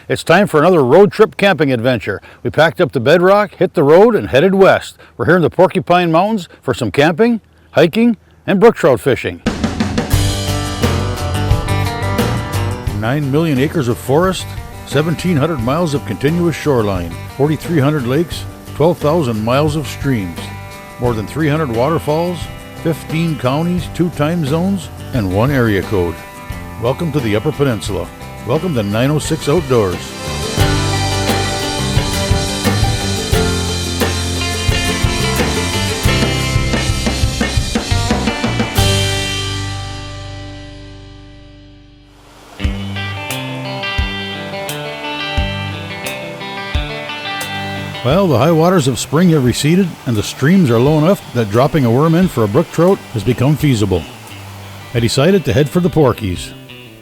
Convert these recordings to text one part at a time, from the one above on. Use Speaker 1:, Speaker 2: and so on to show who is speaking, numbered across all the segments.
Speaker 1: It's time for another road trip camping adventure. We packed up the bedrock, hit the road, and headed west. We're here in the Porcupine Mountains for some camping, hiking, and brook trout fishing. 9 million acres of forest, 1,700 miles of continuous shoreline, 4,300 lakes, 12,000 miles of streams, more than 300 waterfalls, 15 counties, 2 time zones, and 1 area code. Welcome to the Upper Peninsula. Welcome to 906 Outdoors. Well, the high waters of spring have receded and the streams are low enough that dropping a worm in for a brook trout has become feasible. I decided to head for the Porkies.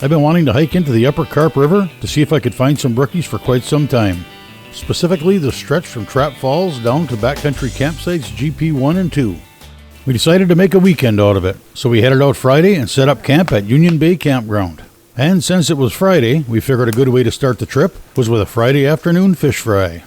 Speaker 1: I've been wanting to hike into the Upper Carp River to see if I could find some brookies for quite some time. Specifically the stretch from Trout Falls down to backcountry campsites GP 1 and 2. We decided to make a weekend out of it, so we headed out Friday and set up camp at Union Bay Campground. And since it was Friday, we figured a good way to start the trip was with a Friday afternoon fish fry.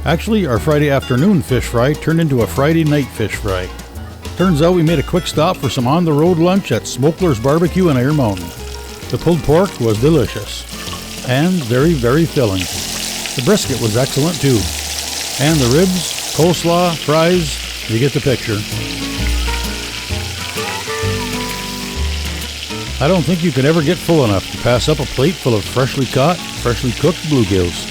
Speaker 1: Actually, our Friday afternoon fish fry turned into a Friday night fish fry. Turns out we made a quick stop for some on-the-road lunch at Smokeless Barbecue in Iron Mountain. The pulled pork was delicious and very, very filling. The brisket was excellent too. And the ribs, coleslaw, fries, you get the picture. I don't think you can ever get full enough to pass up a plate full of freshly caught, freshly cooked bluegills.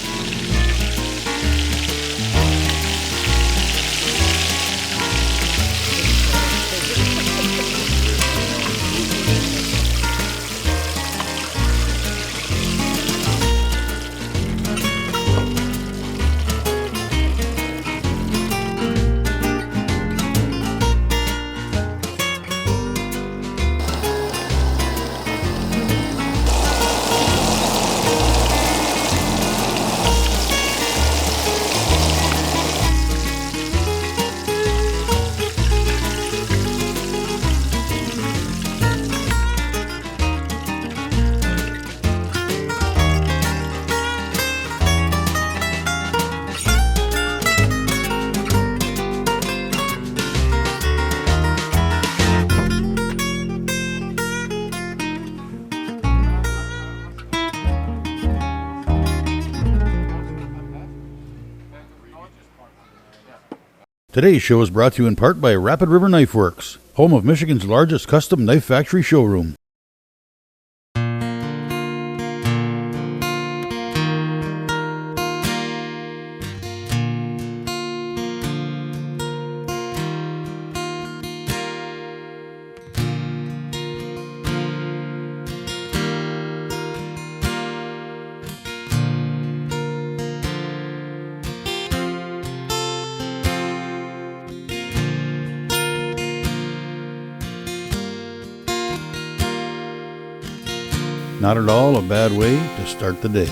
Speaker 1: Today's show is brought to you in part by Rapid River Knife Works, home of Michigan's largest custom knife factory showroom. Not at all a bad way to start the day.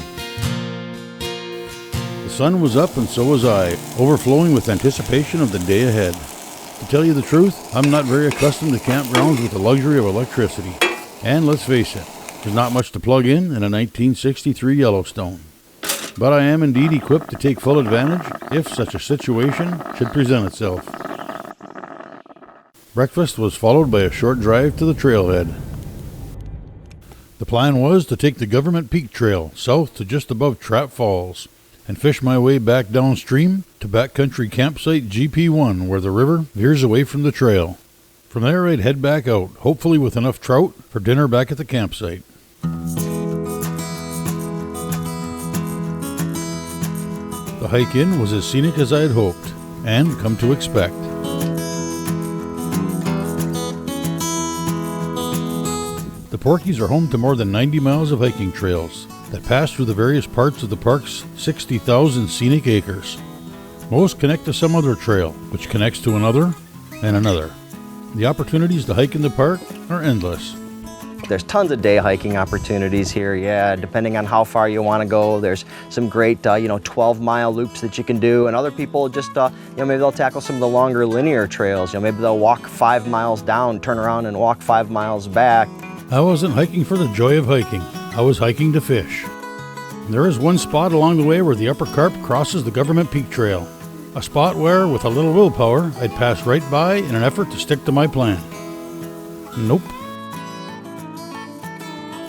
Speaker 1: The sun was up and so was I, overflowing with anticipation of the day ahead. To tell you the truth, I'm not very accustomed to campgrounds with the luxury of electricity. And let's face it, there's not much to plug in a 1963 Yellowstone. But I am indeed equipped to take full advantage if such a situation should present itself. Breakfast was followed by a short drive to the trailhead. The plan was to take the Government Peak Trail south to just above Trout Falls and fish my way back downstream to backcountry campsite GP1 where the river veers away from the trail. From there I'd head back out, hopefully with enough trout for dinner back at the campsite. The hike in was as scenic as I had hoped, and come to expect. The Porkies are home to more than 90 miles of hiking trails that pass through the various parts of the park's 60,000 scenic acres. Most connect to some other trail, which connects to another and another. The opportunities to hike in the park are endless.
Speaker 2: There's tons of day hiking opportunities here, yeah, depending on how far you want to go. There's some great, 12-mile loops that you can do, and other people just, maybe they'll tackle some of the longer linear trails. Maybe they'll walk 5 miles down, turn around and walk 5 miles back.
Speaker 1: I wasn't hiking for the joy of hiking. I was hiking to fish. There is one spot along the way where the Upper Carp crosses the Government Peak Trail. A spot where, with a little willpower, I'd pass right by in an effort to stick to my plan. Nope.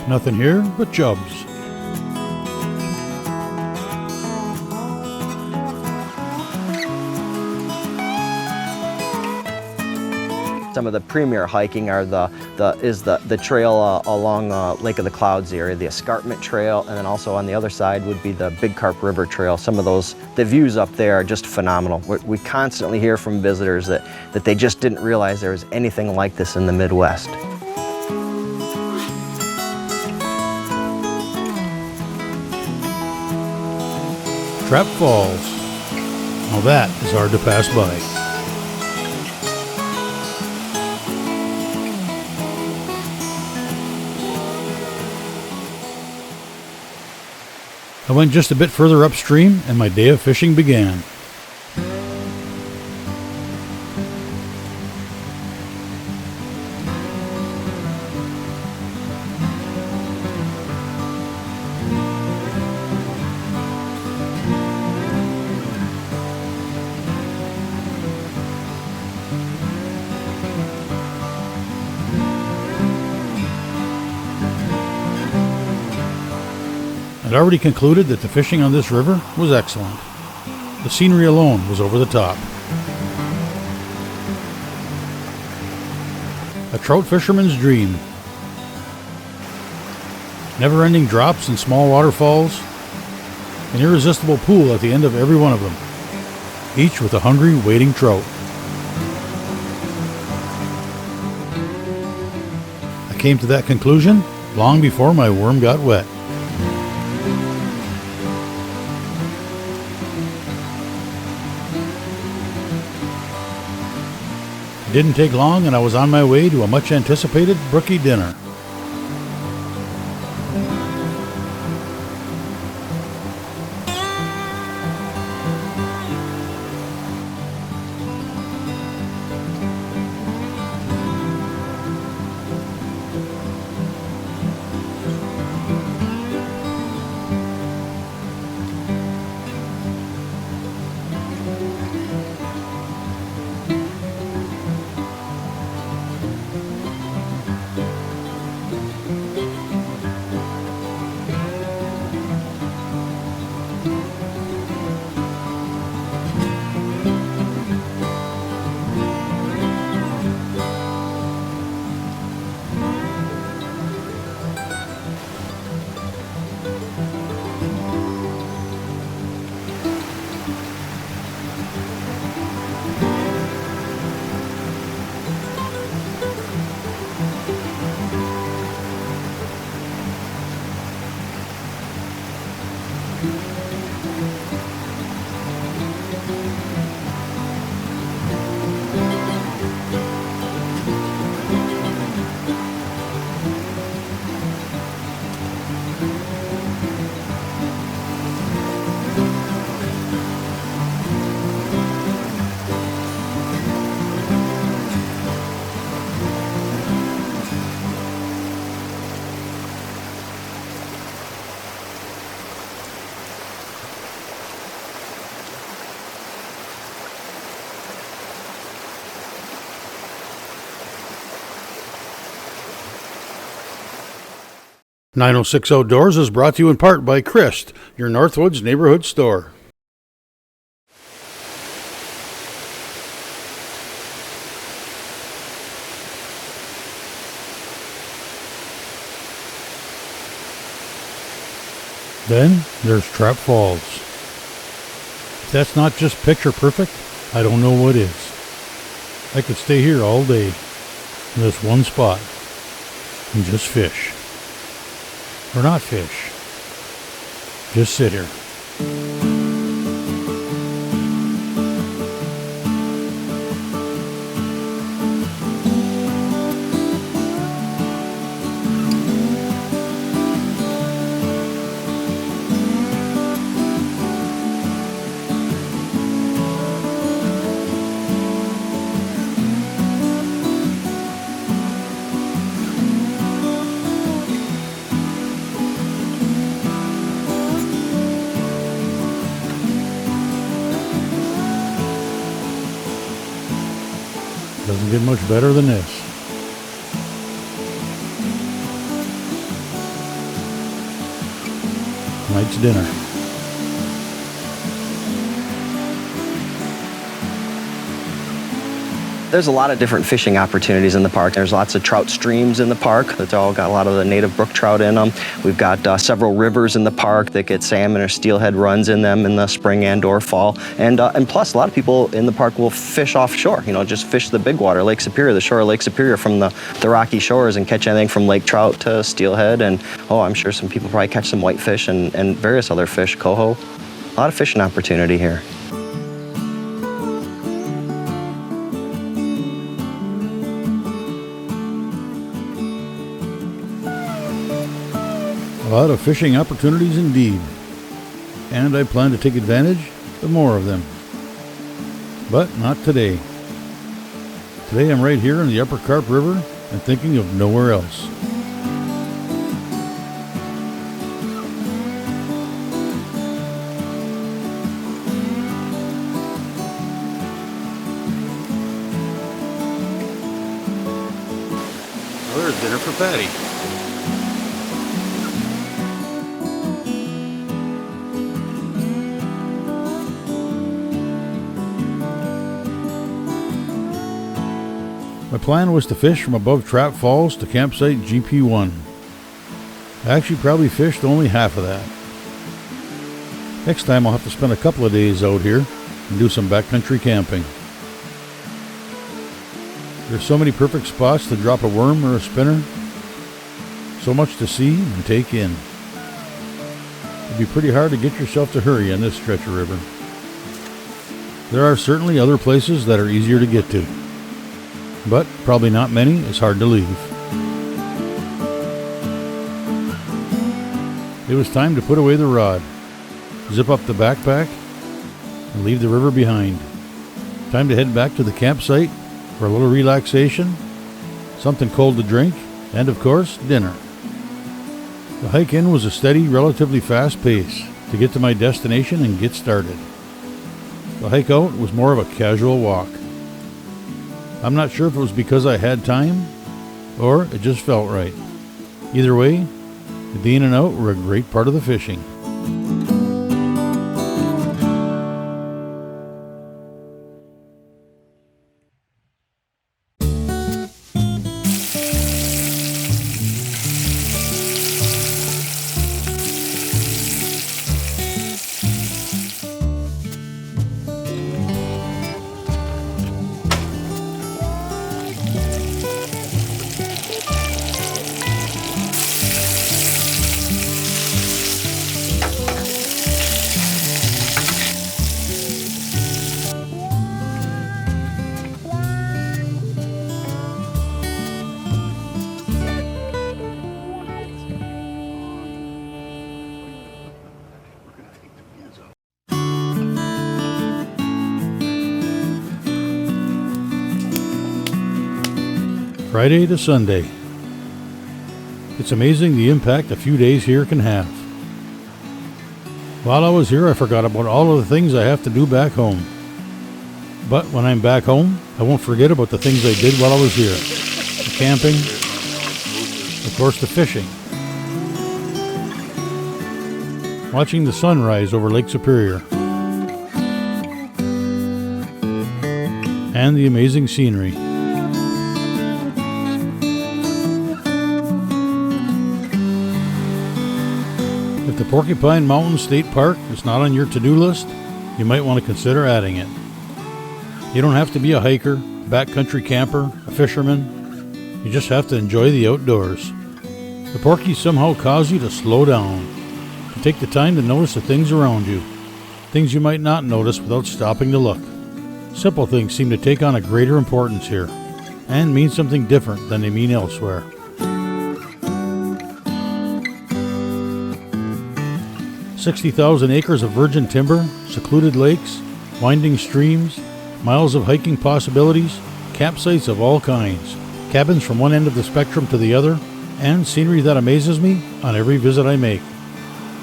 Speaker 1: Nothing here but chubs.
Speaker 2: Some of the premier hiking are the trail along Lake of the Clouds area, the Escarpment Trail, and then also on the other side would be the Big Carp River Trail. Some of those, the views up there are just phenomenal. We constantly hear from visitors that they just didn't realize there was anything like this in the Midwest.
Speaker 1: Trout Falls. Now that is hard to pass by. I went just a bit further upstream and my day of fishing began. I'd already concluded that the fishing on this river was excellent. The scenery alone was over the top. A trout fisherman's dream. Never-ending drops and small waterfalls. An irresistible pool at the end of every one of them, each with a hungry, waiting trout. I came to that conclusion long before my worm got wet. It didn't take long and I was on my way to a much anticipated brookie dinner. "906 Outdoors" is brought to you in part by Christ, your Northwoods neighborhood store. Then there's Trout Falls. If that's not just picture perfect, I don't know what is. I could stay here all day in this one spot and just fish. Or not fish. Just sit here. Doesn't get much better than this. Tonight's dinner.
Speaker 2: There's a lot of different fishing opportunities in the park. There's lots of trout streams in the park that's all got a lot of the native brook trout in them. We've got several rivers in the park that get salmon or steelhead runs in them in the spring and or fall. And plus, a lot of people in the park will fish offshore, just fish the big water, Lake Superior, the shore of Lake Superior from the rocky shores and catch anything from lake trout to steelhead. And I'm sure some people probably catch some whitefish and various other fish, coho. A lot of fishing opportunity here.
Speaker 1: A lot of fishing opportunities indeed, and I plan to take advantage of more of them. But not today. Today I'm right here in the Upper Carp River and thinking of nowhere else. Well, there's dinner for Patty. My plan was to fish from above Trout Falls to campsite GP1. I actually probably fished only half of that. Next time I'll have to spend a couple of days out here and do some backcountry camping. There's so many perfect spots to drop a worm or a spinner. So much to see and take in. It'd be pretty hard to get yourself to hurry on this stretch of river. There are certainly other places that are easier to get to, but probably not many is hard to leave. It was time to put away the rod, zip up the backpack, and leave the river behind. Time to head back to the campsite for a little relaxation, something cold to drink, and of course, dinner. The hike in was a steady, relatively fast pace to get to my destination and get started. The hike out was more of a casual walk. I'm not sure if it was because I had time or it just felt right. Either way, the day in and out were a great part of the fishing. Friday to Sunday. It's amazing the impact a few days here can have. While I was here, I forgot about all of the things I have to do back home. But when I'm back home, I won't forget about the things I did while I was here. The camping, of course the fishing, watching the sun rise over Lake Superior, and the amazing scenery. If the Porcupine Mountain State Park is not on your to-do list, you might want to consider adding it. You don't have to be a hiker, backcountry camper, a fisherman. You just have to enjoy the outdoors. The Porkies somehow cause you to slow down, to take the time to notice the things around you, things you might not notice without stopping to look. Simple things seem to take on a greater importance here, and mean something different than they mean elsewhere. "60,000 acres of virgin timber, secluded lakes, winding streams, miles of hiking possibilities, campsites of all kinds, cabins from one end of the spectrum to the other, and scenery that amazes me on every visit I make.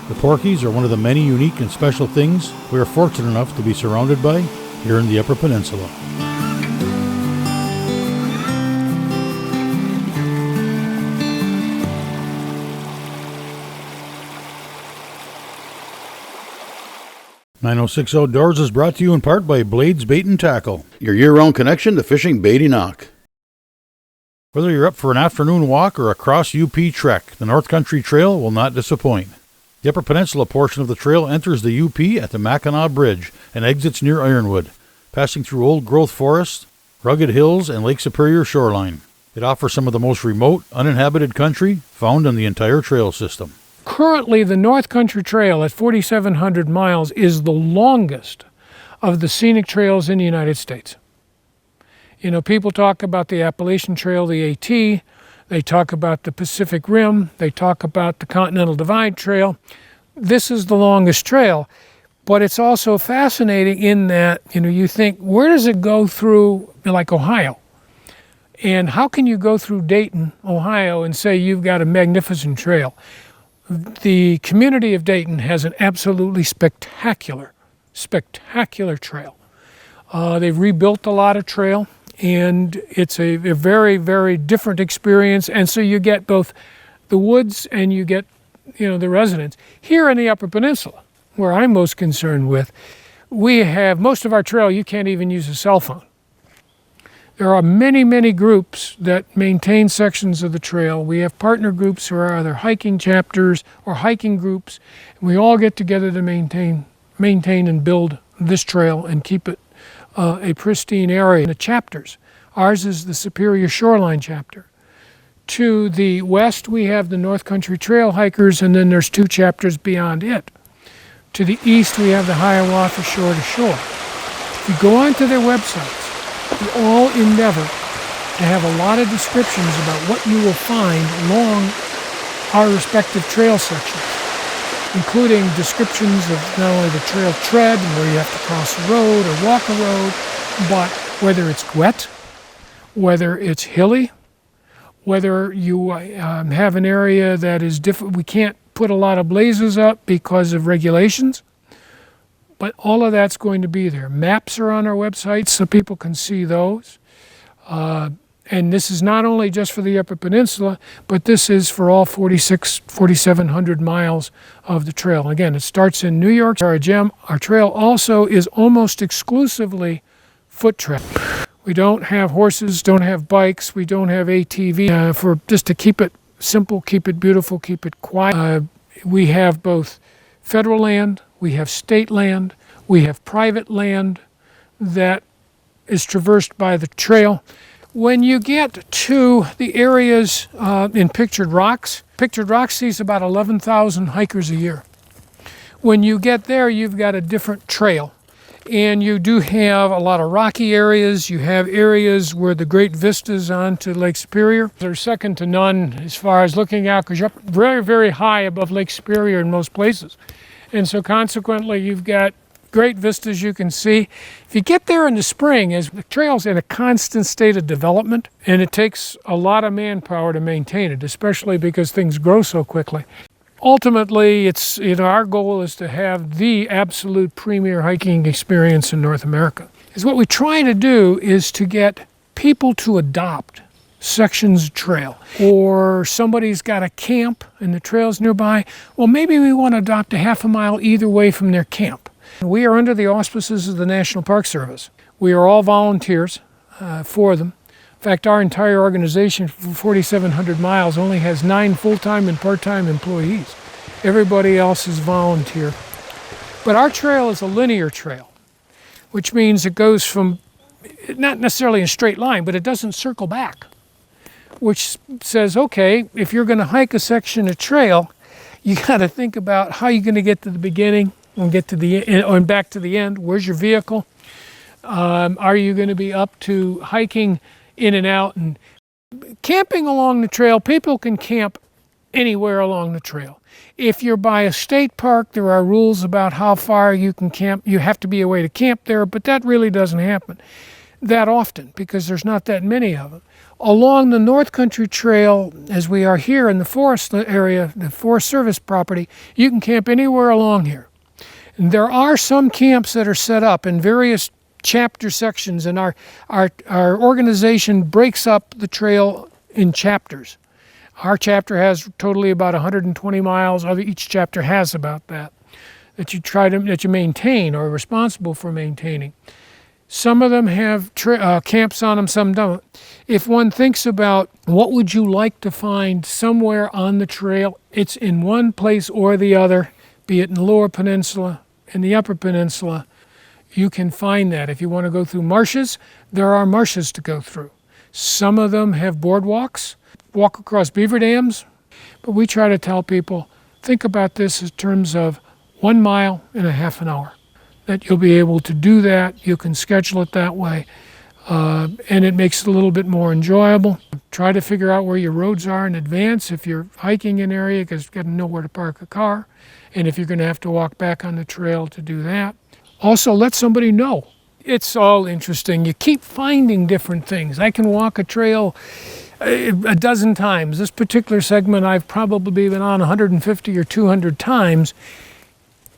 Speaker 1: The Porkies are one of the many unique and special things we are fortunate enough to be surrounded by here in the Upper Peninsula." "906 Outdoors" is brought to you in part by Blades Bait and Tackle, your year-round connection to fishing Badenoch. Whether you're up for an afternoon walk or a cross UP trek, the North Country Trail will not disappoint. The Upper Peninsula portion of the trail enters the UP at the Mackinac Bridge and exits near Ironwood, passing through old-growth forests, rugged hills, and Lake Superior shoreline. It offers some of the most remote, uninhabited country found on the entire trail system.
Speaker 3: Currently, the North Country Trail at 4,700 miles is the longest of the scenic trails in the United States. You know, people talk about the Appalachian Trail, the AT, they talk about the Pacific Rim, they talk about the Continental Divide Trail. This is the longest trail, but it's also fascinating in that, you know, you think, where does it go through, like Ohio? And how can you go through Dayton, Ohio, and say you've got a magnificent trail? The community of Dayton has an absolutely spectacular trail. They've rebuilt a lot of trail, and it's a very, very different experience. And so you get both the woods and you get, you know, the residents. Here in the Upper Peninsula, where I'm most concerned with, we have most of our trail, you can't even use a cell phone. There are many, many groups that maintain sections of the trail. We have partner groups who are either hiking chapters or hiking groups. And we all get together to maintain and build this trail and keep it a pristine area. The chapters, ours is the Superior Shoreline chapter. To the west, we have the North Country Trail hikers, and then there's 2 chapters beyond it. To the east, we have the Hiawatha Shore to Shore. If you go onto their websites, we all endeavor to have a lot of descriptions about what you will find along our respective trail sections, including descriptions of not only the trail tread and where you have to cross a road or walk a road, but whether it's wet, whether it's hilly, whether you have an area that is different. We can't put a lot of blazes up because of regulations, but all of that's going to be there. Maps are on our website so people can see those. And this is not only just for the Upper Peninsula, but this is for all 4,700 miles of the trail. Again, it starts in New York. Our gem, our trail also is almost exclusively foot trail. We don't have horses, don't have bikes, we don't have ATV. For just to keep it simple, keep it beautiful, keep it quiet. We have both federal land, we have state land, we have private land that is traversed by the trail. When you get to the areas in Pictured Rocks sees about 11,000 hikers a year. When you get there, you've got a different trail. And you do have a lot of rocky areas. You have areas where the great vistas onto Lake Superior are second to none as far as looking out, because you're up very, very high above Lake Superior in most places. And so consequently, you've got great vistas you can see. If you get there in the spring, as the trail's in a constant state of development, and it takes a lot of manpower to maintain it, especially because things grow so quickly. Ultimately, it's, you know, our goal is to have the absolute premier hiking experience in North America. Is what we try to do is to get people to adopt sections of trail, or somebody's got a camp and the trail's nearby. Well, maybe we want to adopt a half a mile either way from their camp. We are under the auspices of the National Park Service. We are all volunteers for them. In fact, our entire organization for 4,700 miles only has 9 full-time and part-time employees. Everybody else is volunteer. But our trail is a linear trail, which means it goes from, not necessarily in a straight line, but it doesn't circle back, which says, okay, if you're going to hike a section of trail, you got to think about how you're going to get to the beginning and get to the end, and back to the end. Where's your vehicle? Are you going to be up to hiking in and out? And camping along the trail, people can camp anywhere along the trail. If you're by a state park, there are rules about how far you can camp. You have to be away to camp there, but that really doesn't happen that often because there's not that many of them. Along the North Country Trail, as we are here in the forest area, the Forest Service property, you can camp anywhere along here. And there are some camps that are set up in various chapter sections, and our organization breaks up the trail in chapters. Our chapter has totally about 120 miles. Each chapter has about that that you maintain or are responsible for maintaining. Some of them have camps on them, some don't. If one thinks about what would you like to find somewhere on the trail, it's in one place or the other, be it in the Lower Peninsula, in the Upper Peninsula. You can find that. If you want to go through marshes, there are marshes to go through. Some of them have boardwalks, walk across beaver dams, but we try to tell people, think about this in terms of 1 mile in a half an hour. That you'll be able to do that. You can schedule it that way, and it makes it a little bit more enjoyable. Try to figure out where your roads are in advance if you're hiking an area, because you've got to know where to park a car, and if you're going to have to walk back on the trail to do that. Also, let somebody know. It's all interesting. You keep finding different things. I can walk a trail a dozen times. This particular segment I've probably been on 150 or 200 times,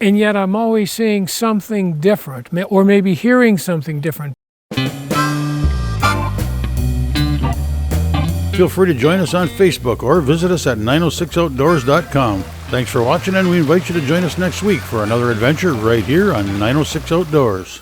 Speaker 3: and yet I'm always seeing something different, or maybe hearing something different.
Speaker 1: Feel free to join us on Facebook or visit us at 906outdoors.com. Thanks for watching, and we invite you to join us next week for another adventure right here on 906 Outdoors.